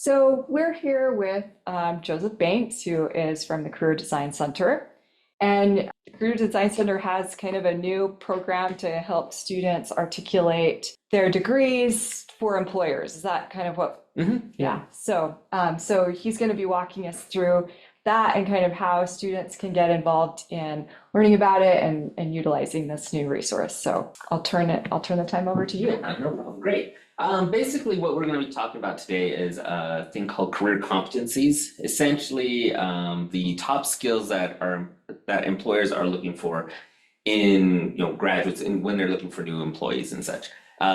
So we're here with Joseph Banks, who is from the Career Design Center. And the Career Design Center has kind of a new program to help students articulate their degrees for employers. Is that kind of what? Yeah. So he's going to be walking us through that and kind of how students can get involved in learning about it and utilizing this new resource. So I'll turn the time over to you. No problem. Great. Basically, what we're going to be talking about today is a thing called career competencies. Essentially, the top skills that employers are looking for in graduates and when they're looking for new employees and such.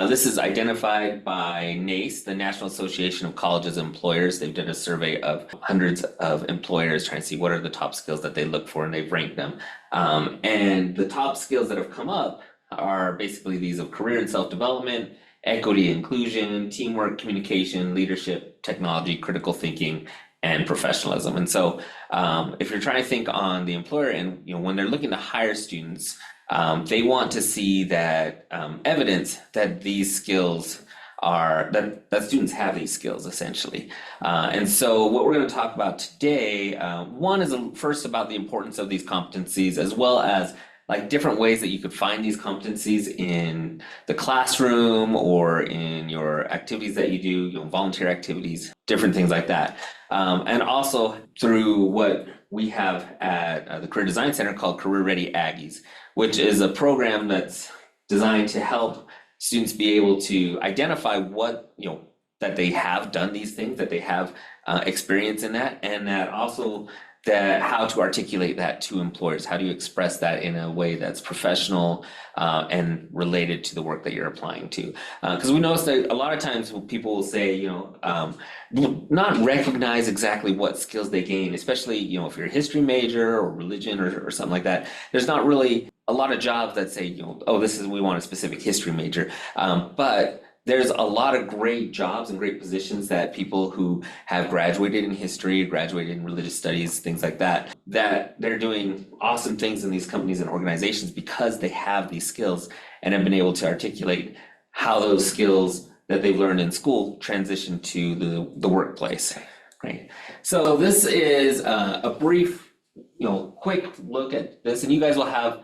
This is identified by NACE, the National Association of Colleges and Employers. They've done a survey of hundreds of employers trying to see what are the top skills that they look for, and they've ranked them. And the top skills that have come up are basically these of career and self-development, equity, inclusion, teamwork, communication, leadership, technology, critical thinking, and professionalism. And so if you're trying to think on the employer and when they're looking to hire students, they want to see that evidence that these skills are that students have these skills essentially. And so what we're going to talk about today, one is first about the importance of these competencies, as well as like different ways that you could find these competencies in the classroom or in your activities that you do, volunteer activities, different things like that. And also through what we have at the Career Design Center called Career Ready Aggies, which is a program that's designed to help students be able to identify what, that they have done these things, that they have experience in that, and that also that how to articulate that to employers. How do you express that in a way that's professional and related to the work that you're applying to? Because we notice that a lot of times people will say, not recognize exactly what skills they gain, especially, if you're a history major or religion or something like that. There's not really a lot of jobs that say, we want a specific history major. But there's a lot of great jobs and great positions that people who have graduated in history, graduated in religious studies, things like that, that they're doing awesome things in these companies and organizations because they have these skills and have been able to articulate how those skills that they've learned in school transition to the workplace, right? So this is a brief, quick look at this, and you guys will have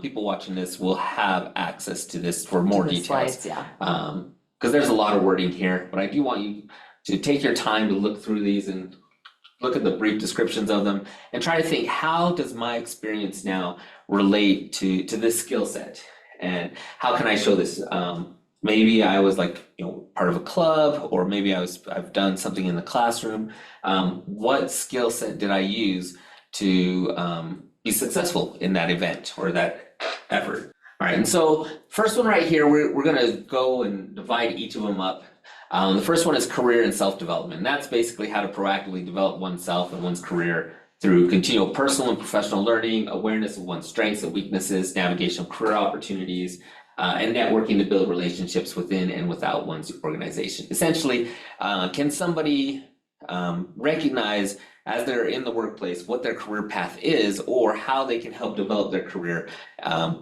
people watching this will have access to this for more details. Slides, yeah. Because there's a lot of wording here, but I do want you to take your time to look through these and look at the brief descriptions of them and try to think, how does my experience now relate to this skill set? And how can I show this? Maybe I was part of a club, or maybe I've done something in the classroom. What skill set did I use to be successful in that event or that effort? All right, and so first one right here, we're going to go and divide each of them up. The first one is career and self-development. And that's basically how to proactively develop oneself and one's career through continual personal and professional learning, awareness of one's strengths and weaknesses, navigation of career opportunities, and networking to build relationships within and without one's organization. Essentially, can somebody recognize as they're in the workplace what their career path is, or how they can help develop their career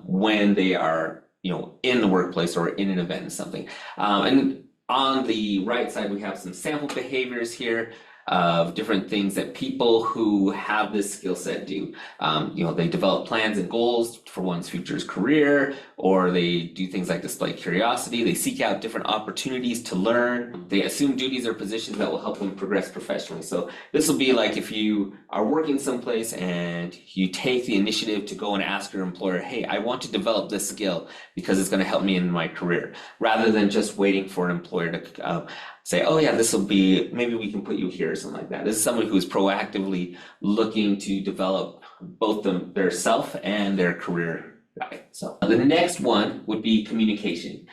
when they are in the workplace or in an event or something. And on the right side, we have some sample behaviors here of different things that people who have this skill set do. They develop plans and goals for one's future's career, or they do things like display curiosity. They seek out different opportunities to learn. They assume duties or positions that will help them progress professionally. So this will be like if you are working someplace and you take the initiative to go and ask your employer, hey, I want to develop this skill because it's going to help me in my career, rather than just waiting for an employer to say, oh yeah, this will be, maybe we can put you here or something like that. This is someone who's proactively looking to develop both their self and their career. Right. So the next one would be communication.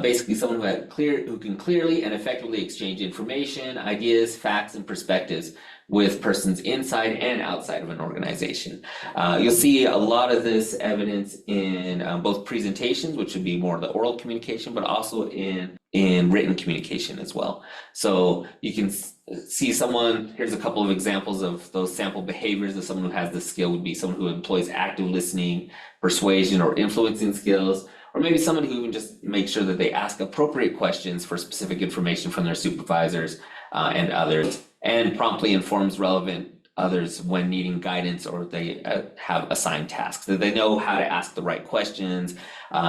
Basically someone who can clearly and effectively exchange information, ideas, facts, and perspectives with persons inside and outside of an organization. You'll see a lot of this evidence in both presentations, which would be more the oral communication, but also in written communication as well. So you can see someone, here's a couple of examples of those sample behaviors of someone who has this skill. Would be someone who employs active listening, persuasion, or influencing skills, or maybe someone who can just make sure that they ask appropriate questions for specific information from their supervisors. and others, and promptly informs relevant others when needing guidance or they have assigned tasks. So they know how to ask the right questions,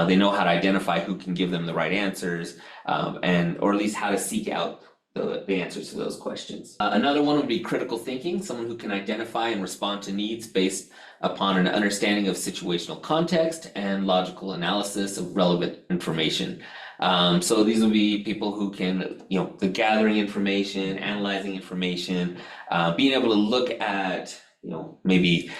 they know how to identify who can give them the right answers, and or at least how to seek out the answers to those questions. Another one would be critical thinking, someone who can identify and respond to needs based upon an understanding of situational context and logical analysis of relevant information. So these will be people who can, the gathering information, analyzing information, being able to look at, maybe,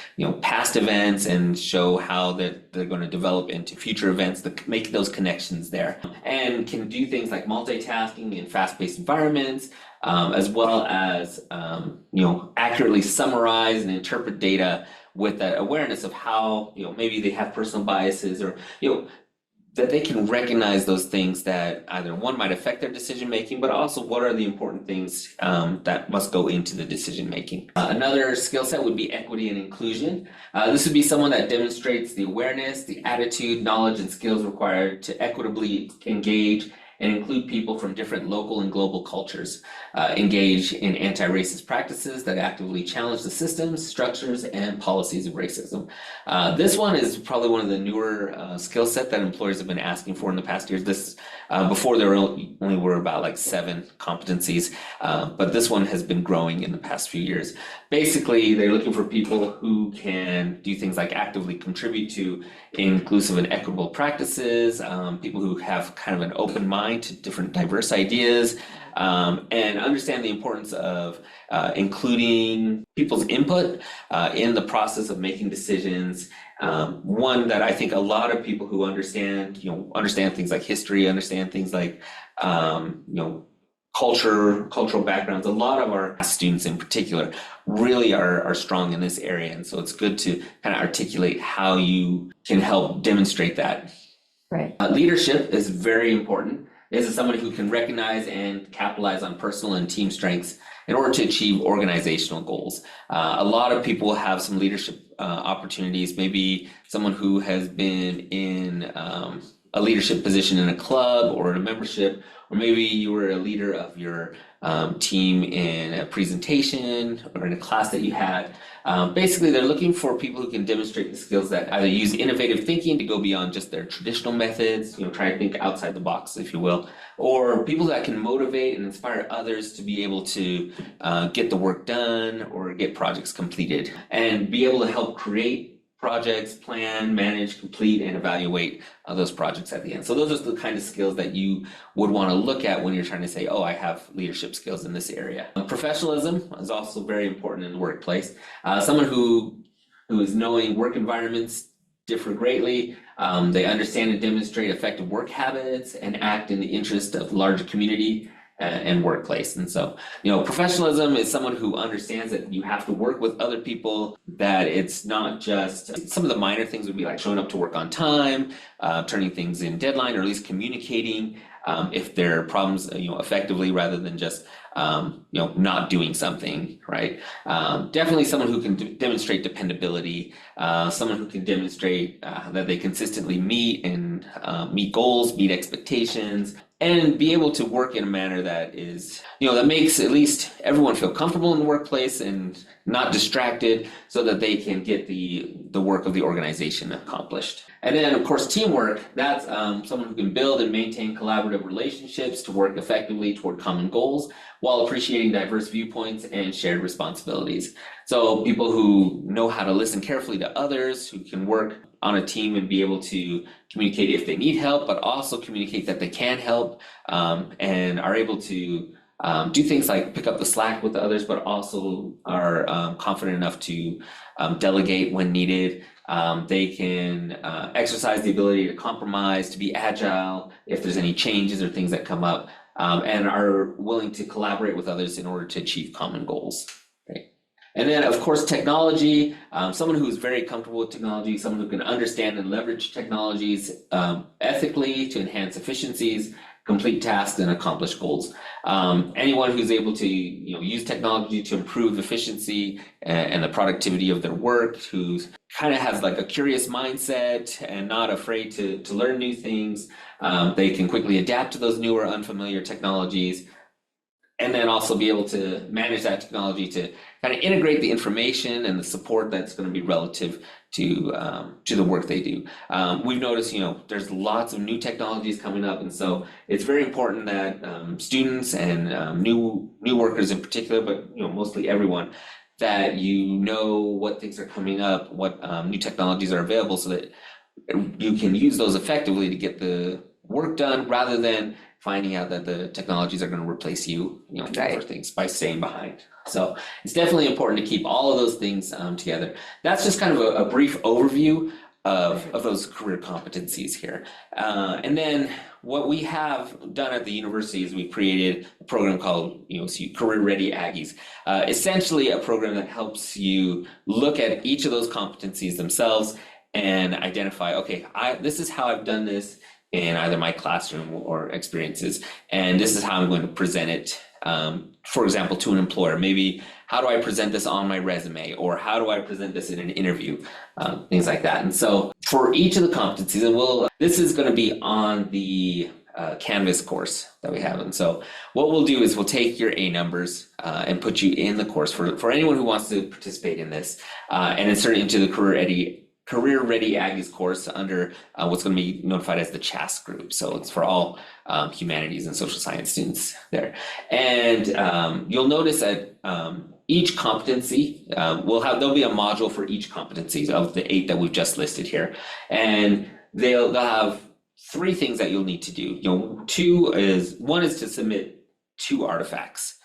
past events and show how they're going to develop into future events that make those connections there, and can do things like multitasking in fast-paced environments, as well as, accurately summarize and interpret data with that awareness of how, maybe they have personal biases or, that they can recognize those things that either one might affect their decision making, but also what are the important things that must go into the decision making. Another skill set would be equity and inclusion. This would be someone that demonstrates the awareness, the attitude, knowledge, and skills required to equitably engage and include people from different local and global cultures, engage in anti-racist practices that actively challenge the systems, structures, and policies of racism. This one is probably one of the newer skill set that employers have been asking for in the past years. This before there only were about like 7 competencies, but this one has been growing in the past few years. Basically, they're looking for people who can do things like actively contribute to inclusive and equitable practices, people who have kind of an open mind to different diverse ideas, and understand the importance of including people's input in the process of making decisions. One that I think a lot of people who understand things like history, understand things like, cultural backgrounds, a lot of our students in particular really are strong in this area. And so it's good to kind of articulate how you can help demonstrate that. Right. Leadership is very important. This is somebody who can recognize and capitalize on personal and team strengths in order to achieve organizational goals. A lot of people have some leadership opportunities, maybe someone who has been in a leadership position in a club or in a membership, or maybe you were a leader of your team in a presentation or in a class that you had. Basically, they're looking for people who can demonstrate the skills that either use innovative thinking to go beyond just their traditional methods, try to think outside the box, if you will, or people that can motivate and inspire others to be able to get the work done or get projects completed and be able to help create projects, plan, manage, complete, and evaluate those projects at the end. So those are the kind of skills that you would want to look at when you're trying to say, oh, I have leadership skills in this area. Professionalism is also very important in the workplace. Someone who is knowing work environments differ greatly. They understand and demonstrate effective work habits and act in the interest of larger community and workplace. And so, professionalism is someone who understands that you have to work with other people, that it's not just some of the minor things would be like showing up to work on time, turning things in deadline, or at least communicating if there are problems, effectively rather than just, not doing something, right? Definitely someone who can demonstrate dependability, someone who can demonstrate that they consistently meet and meet goals, meet expectations, and be able to work in a manner that is, that makes at least everyone feel comfortable in the workplace and not distracted, so that they can get the work of the organization accomplished. And then, of course, teamwork, that's someone who can build and maintain collaborative relationships to work effectively toward common goals while appreciating diverse viewpoints and shared responsibilities. So people who know how to listen carefully to others, who can work on a team and be able to communicate if they need help, but also communicate that they can help, and are able to do things like pick up the slack with others, but also are confident enough to delegate when needed. They can exercise the ability to compromise, to be agile if there's any changes or things that come up, and are willing to collaborate with others in order to achieve common goals. Right? And then, of course, technology, someone who is very comfortable with technology, someone who can understand and leverage technologies ethically to enhance efficiencies, complete tasks, and accomplish goals. Anyone who's able to use technology to improve efficiency and the productivity of their work, who kind of has like a curious mindset and not afraid to learn new things. They can quickly adapt to those newer unfamiliar technologies, and then also be able to manage that technology to kind of integrate the information and the support that's going to be relative to the work they do. We've noticed, there's lots of new technologies coming up, and so it's very important that students and new workers in particular, but mostly everyone, that what things are coming up, what new technologies are available, so that you can use those effectively to get the work done, rather than finding out that the technologies are going to replace you, for things by staying behind. So it's definitely important to keep all of those things together. That's just kind of a brief overview of those career competencies here. And then what we have done at the university is we created a program called Career Ready Aggies. Essentially a program that helps you look at each of those competencies themselves and identify, okay, this is how I've done this in either my classroom or experiences, and this is how I'm going to present it, for example, to an employer. Maybe how do I present this on my resume, or how do I present this in an interview, things like that. And so for each of the competencies, and this is going to be on the Canvas course that we have. And so what we'll do is we'll take your A numbers and put you in the course for anyone who wants to participate in this, and insert it into the Career Ready Aggies course under what's going to be notified as the CHAS group. So it's for all humanities and social science students there. And you'll notice that each competency there'll be a module for each competency of the 8 that we've just listed here. And they'll have 3 things that you'll need to do. One is to submit 2 artifacts,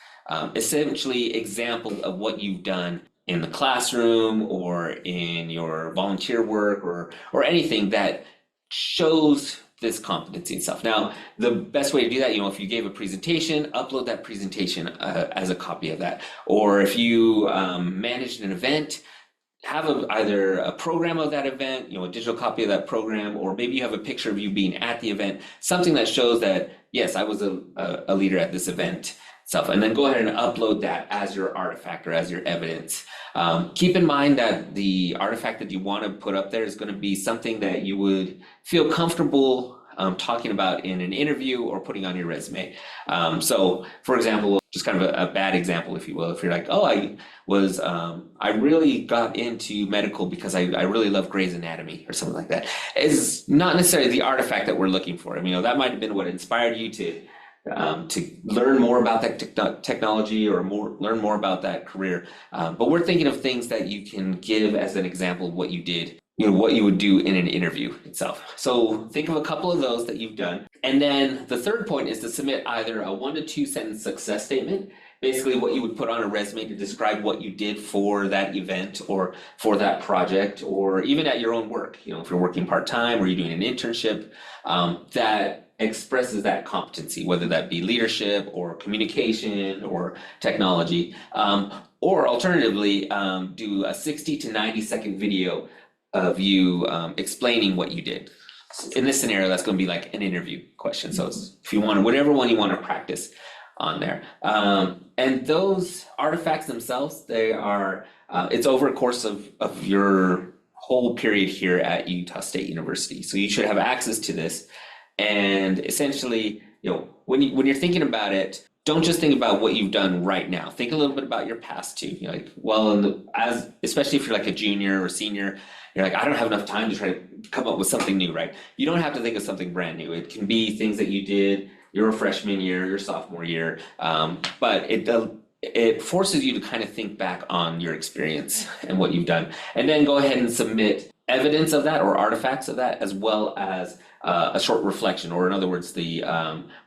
essentially examples of what you've done in the classroom or in your volunteer work or anything that shows this competency itself. Now, the best way to do that, if you gave a presentation, upload that presentation as a copy of that. Or if you managed an event, have either a program of that event, a digital copy of that program, or maybe you have a picture of you being at the event, something that shows that, yes, I was a leader at this event itself. And then go ahead and upload that as your artifact or as your evidence. Keep in mind that the artifact that you want to put up there is going to be something that you would feel comfortable talking about in an interview or putting on your resume. So for example, just kind of a bad example, if you will, if you're like, oh, I really got into medical because I really love Grey's Anatomy or something like that, is not necessarily the artifact that we're looking for. I mean, that might have been what inspired you to learn more about that technology or learn more about that career. But we're thinking of things that you can give as an example of what you did, what you would do in an interview itself. So think of a couple of those that you've done. And then the third point is to submit either a 1 to 2 sentence success statement, basically what you would put on a resume to describe what you did for that event or for that project, or even at your own work. If you're working part-time or you're doing an internship, that expresses that competency, whether that be leadership or communication or technology, or alternatively, do a 60 to 90 second video of you explaining what you did. In this scenario, that's going to be like an interview question. So if you want, whatever one you want to practice on there. And those artifacts themselves, it's over a course of your whole period here at Utah State University. So you should have access to this. And essentially, when you're thinking about it, don't just think about what you've done right now. Think a little bit about your past too. Especially if you're like a junior or senior, you're like, I don't have enough time to try to come up with something new, right? You don't have to think of something brand new. It can be things that you did your freshman year, your sophomore year, but it forces you to kind of think back on your experience and what you've done, and then go ahead and submit evidence of that or artifacts of that, as well as a short reflection, or in other words, the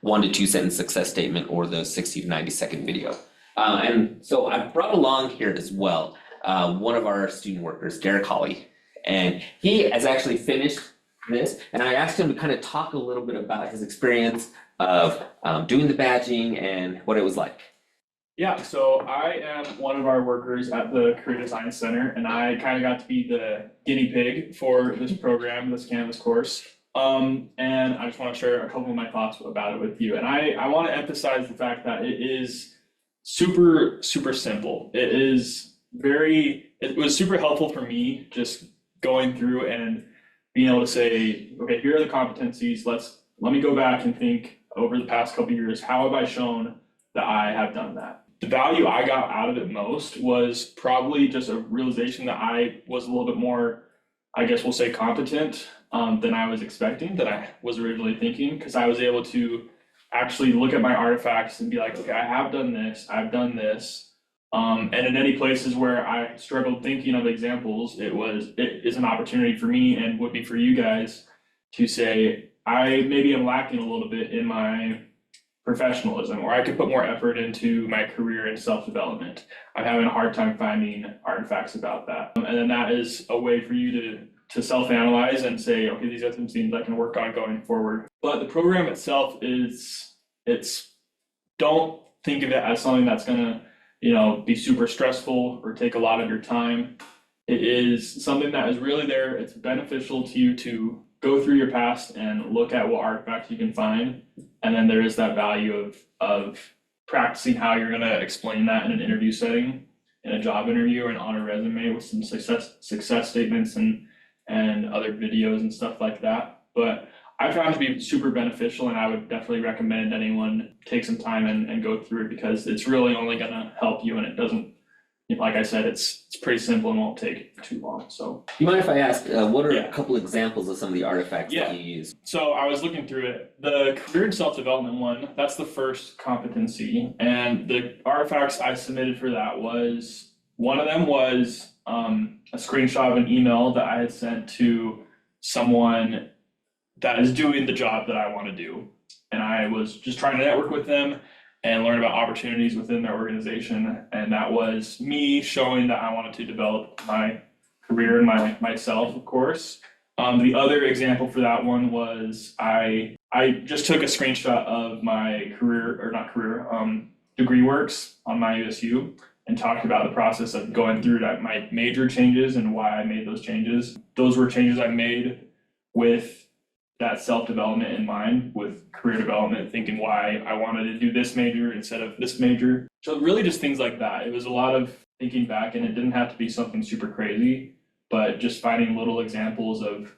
1 to 2 sentence success statement or the 60 to 90 second video. And so I brought along here as well one of our student workers, Derek Hawley, and he has actually finished this, and I asked him to kind of talk a little bit about his experience of doing the badging and what it was like. Yeah, so I am one of our workers at the Career Design Center, and I kind of got to be the guinea pig for this program, this Canvas course. And I just want to share a couple of my thoughts about it with you. And I want to emphasize the fact that it is super, super simple. It was super helpful for me just going through and being able to say, okay, here are the competencies. Let me go back and think over the past couple of years, how have I shown that I have done that. The value I got out of it most was probably just a realization that I was a little bit more, I guess we'll say, competent than I was expecting, than I was originally thinking, because I was able to actually look at my artifacts and be like, okay, I have done this, I've done this. And in any places where I struggled thinking of examples, it is an opportunity for me and would be for you guys to say, I maybe am lacking a little bit in my professionalism, or I could put more effort into my career and self-development. I'm having a hard time finding artifacts about that. And then that is a way for you to self-analyze and say, okay, these are some things I can work on going forward. But the program itself don't think of it as something that's gonna, be super stressful or take a lot of your time. It is something that is really there. It's beneficial to you to go through your past and look at what artifacts you can find. And then there is that value of practicing how you're gonna explain that in an interview setting, in a job interview, or on a resume with some success statements and other videos and stuff like that. But I found it to be super beneficial, and I would definitely recommend anyone take some time and go through it, because it's really only gonna help you, and it doesn't, like I said, it's pretty simple and won't take too long, so. You mind if I ask, what are Yeah. a couple examples of some of the artifacts Yeah. that you use? So I was looking through it. The career and self-development one, that's the first competency. And the artifacts I submitted for that was, one of them was a screenshot of an email that I had sent to someone that is doing the job that I want to do. And I was just trying to network with them and learn about opportunities within their organization. And that was me showing that I wanted to develop my career and myself, of course. The other example for that one was I just took a screenshot of my degree works on my USU and talked about the process of going through that, my major changes and why I made those changes. Those were changes I made with that self-development in mind, with career development, thinking why I wanted to do this major instead of this major. So really just things like that. It was a lot of thinking back, and it didn't have to be something super crazy, but just finding little examples of,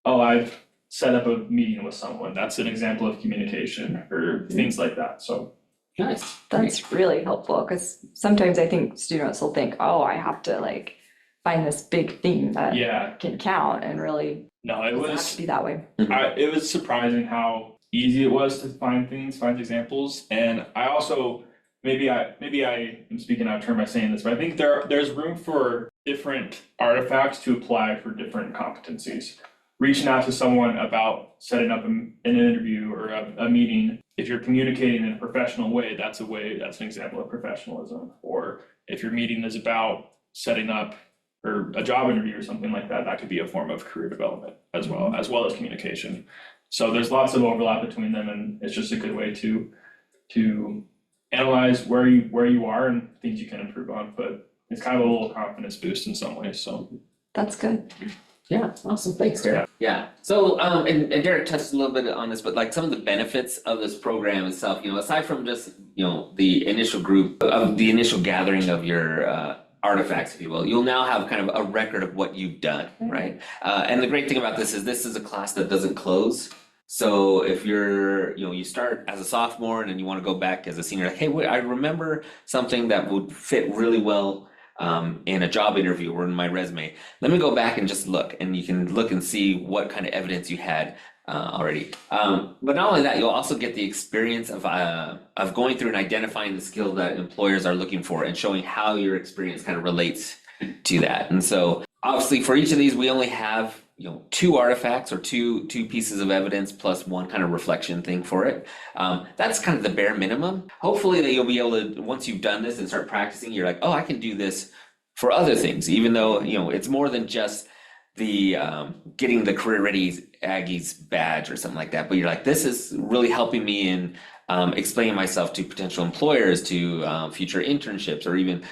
oh, I've set up a meeting with someone. That's an example of communication, or things like that, so. Nice. That's really helpful, because sometimes I think students will think, oh, I have to like find this big thing that Yeah, can count, and really no, it doesn't have was, to be that way. it was surprising how easy it was to find examples. And I also, maybe I am speaking out of turn by saying this, but I think there's room for different artifacts to apply for different competencies. Reaching out to someone about setting up an interview or a meeting, if you're communicating in a professional way, that's an example of professionalism. Or if your meeting is about setting up or a job interview or something like that, that could be a form of career development as well as communication. So there's lots of overlap between them, and it's just a good way to analyze where you are and things you can improve on. But it's kind of a little confidence boost in some ways, so. That's good. Yeah, awesome. Thanks, Derek. Yeah. So, and Derek touched a little bit on this, but like some of the benefits of this program itself, aside from just, the initial gathering of your artifacts, if you will, you'll now have kind of a record of what you've done, right? And the great thing about this is a class that doesn't close. So if you start as a sophomore and then you want to go back as a senior, like, hey, wait, I remember something that would fit really well in a job interview or in my resume. Let me go back and just look, and you can look and see what kind of evidence you had already. But not only that, you'll also get the experience of going through and identifying the skill that employers are looking for and showing how your experience kind of relates to that. And so obviously for each of these, we only have two artifacts or two pieces of evidence plus one kind of reflection thing for it. That's kind of the bare minimum. Hopefully that you'll be able to, once you've done this and start practicing, you're like, oh, I can do this for other things, even though, it's more than just the getting the Career Ready Aggies badge or something like that. But you're like, this is really helping me in explaining myself to potential employers, to future internships, or even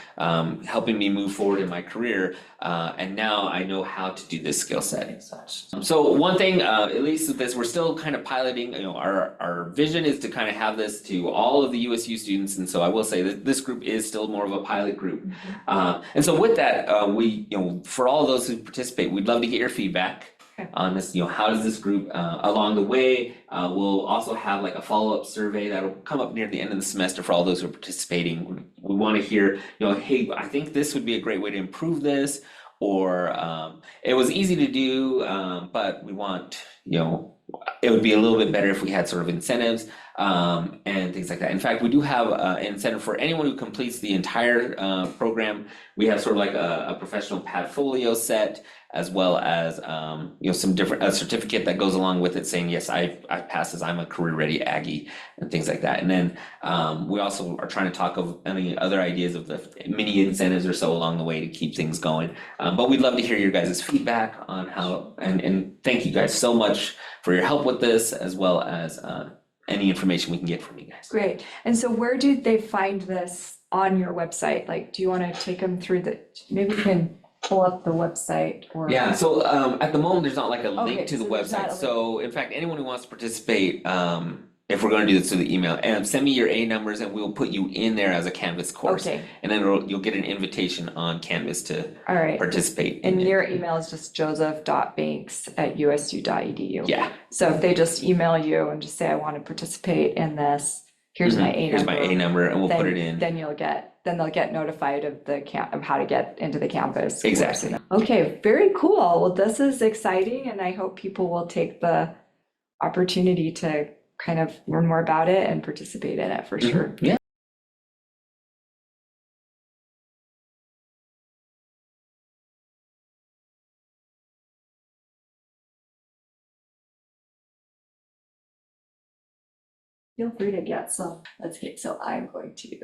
helping me move forward in my career. And now I know how to do this skill set and such. So one thing, at least with this, we're still kind of piloting, our vision is to kind of have this to all of the USU students. And so I will say that this group is still more of a pilot group. And so with that, we, for all of those who participate, we'd love to get your feedback. Okay. on this, how does this group, along the way, we'll also have like a follow-up survey that'll come up near the end of the semester for all those who are participating. We want to hear, hey, I think this would be a great way to improve this, or it was easy to do, but we want, it would be a little bit better if we had sort of incentives and things like that. In fact, we do have an incentive for anyone who completes the entire program. We have sort of like a professional portfolio set, as well as some different a certificate that goes along with it saying, yes, I've passed this, I'm a career ready Aggie, and things like that. And then we also are trying to talk of any other ideas of the mini incentives or so along the way to keep things going. But we'd love to hear your guys' feedback on how, and thank you guys so much for your help with this, as well as any information we can get from you guys. Great. And so where do they find this on your website? Like, do you want to take them through maybe we can pull up the website or? Yeah, so at the moment, there's not like a Okay, link to the so there's not a website. link. So in fact, anyone who wants to participate, if we're going to do this through the email, and send me your A numbers and we'll put you in there as a Canvas course. Okay, And then you'll get an invitation on Canvas to all right. participate in And it. your email is just joseph.banks@usu.edu. Yeah. So if they just email you and just say, I want to participate in this, here's my A number. Here's my A number, and we'll put it in. Then they'll get notified of of how to get into the campus. Exactly. Okay, very cool. Well, this is exciting, and I hope people will take the opportunity to kind of learn more about it and participate in it for sure. Yeah. Feel free to get some. Let's get, so I'm going to